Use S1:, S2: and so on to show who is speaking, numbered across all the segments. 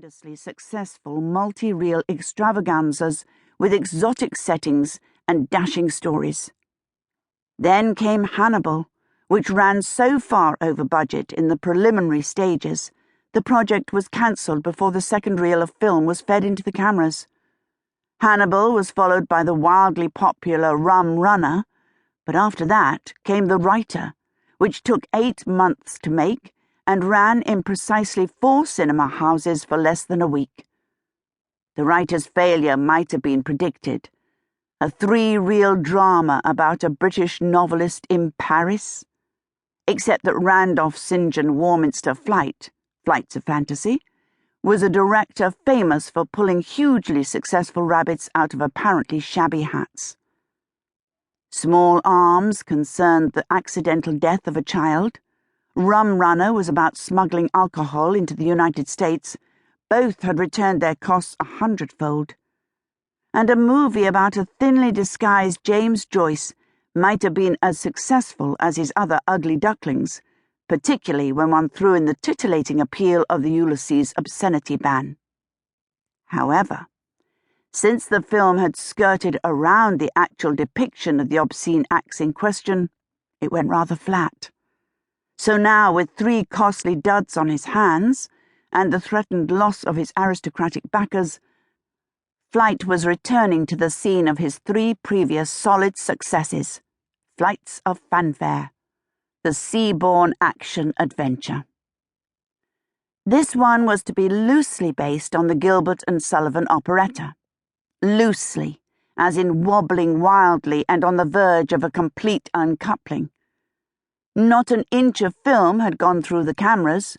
S1: tremendously successful multi-reel extravaganzas with exotic settings and dashing stories. Then came Hannibal, which ran so far over budget in the preliminary stages, the project was cancelled before the second reel of film was fed into the cameras. Hannibal was followed by the wildly popular Rum Runner, but after that came The Writer, which took 8 months to make and ran in precisely 4 cinema houses for less than a week. The Writer's failure might have been predicted. A 3-reel drama about a British novelist in Paris? Except that Randolph Fflytte, Flights of Fantasy, was a director famous for pulling hugely successful rabbits out of apparently shabby hats. Small Arms concerned the accidental death of a child. Rum Runner was about smuggling alcohol into the United States. Both had returned their costs 100-fold. And a movie about a thinly disguised James Joyce might have been as successful as his other ugly ducklings, particularly when one threw in the titillating appeal of the Ulysses obscenity ban. However, since the film had skirted around the actual depiction of the obscene acts in question, it went rather flat. So now, with 3 costly duds on his hands, and the threatened loss of his aristocratic backers, Fflytte was returning to the scene of his 3 previous solid successes, Flights of Fanfare, the sea-borne action-adventure. This one was to be loosely based on the Gilbert and Sullivan operetta. Loosely, as in wobbling wildly and on the verge of a complete uncoupling. Not an inch of film had gone through the cameras.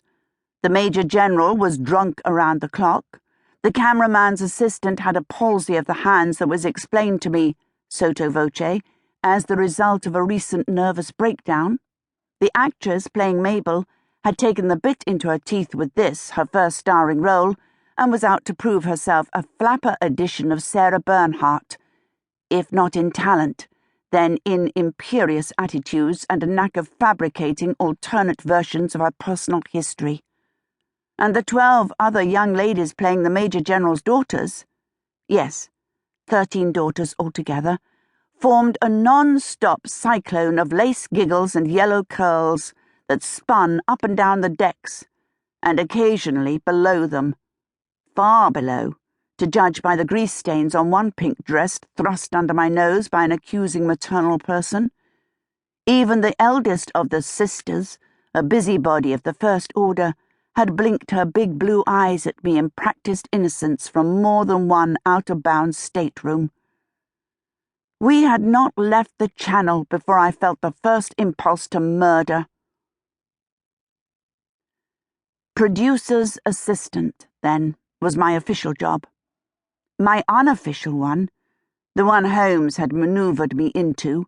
S1: The Major General was drunk around the clock. The cameraman's assistant had a palsy of the hands that was explained to me, sotto voce, as the result of a recent nervous breakdown. The actress playing Mabel had taken the bit into her teeth with this, her first starring role, and was out to prove herself a flapper edition of Sarah Bernhardt, if not in talent, then in imperious attitudes and a knack of fabricating alternate versions of her personal history. And the 12 other young ladies playing the Major General's daughters, yes, 13 daughters altogether, formed a non-stop cyclone of lace giggles and yellow curls that spun up and down the decks, and occasionally below them, far below, to judge by the grease stains on one pink dress thrust under my nose by an accusing maternal person. Even the eldest of the sisters, a busybody of the first order, had blinked her big blue eyes at me in practised innocence from more than one out-of-bounds stateroom. We had not left the Channel before I felt the first impulse to murder. Producer's assistant, then, was my official job. My unofficial one, the one Holmes had manoeuvred me into,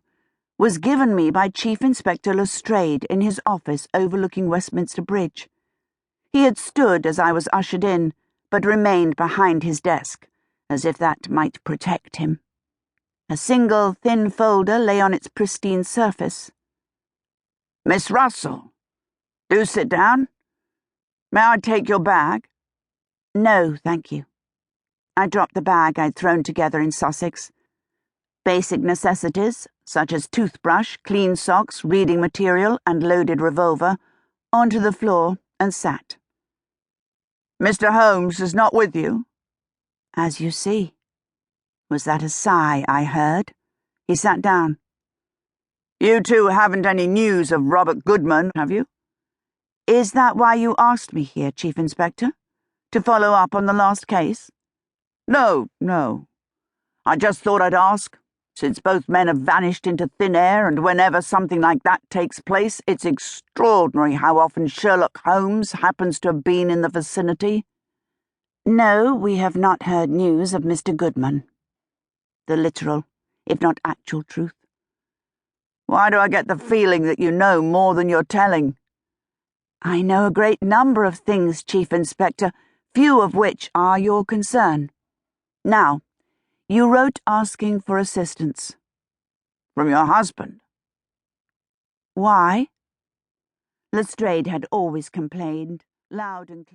S1: was given me by Chief Inspector Lestrade in his office overlooking Westminster Bridge. He had stood as I was ushered in, but remained behind his desk, as if that might protect him. A single thin folder lay on its pristine surface. "Miss Russell, do sit down. May I take your bag?" "No, thank you." I dropped the bag I'd thrown together in Sussex. Basic necessities, such as toothbrush, clean socks, reading material, and loaded revolver, onto the floor and sat. "Mr. Holmes is not with you?" "As you see." Was that a sigh I heard? He sat down. "You two haven't any news of Robert Goodman, have you?" "Is that why you asked me here, Chief Inspector? To follow up on the last case?" No. I just thought I'd ask, since both men have vanished into thin air, and whenever something like that takes place, it's extraordinary how often Sherlock Holmes happens to have been in the vicinity." "No, we have not heard news of Mr. Goodman." The literal, if not actual truth. "Why do I get the feeling that you know more than you're telling?" "I know a great number of things, Chief Inspector, few of which are your concern. Now, you wrote asking for assistance." "From your husband?" "Why?" Lestrade had always complained, loud and clear.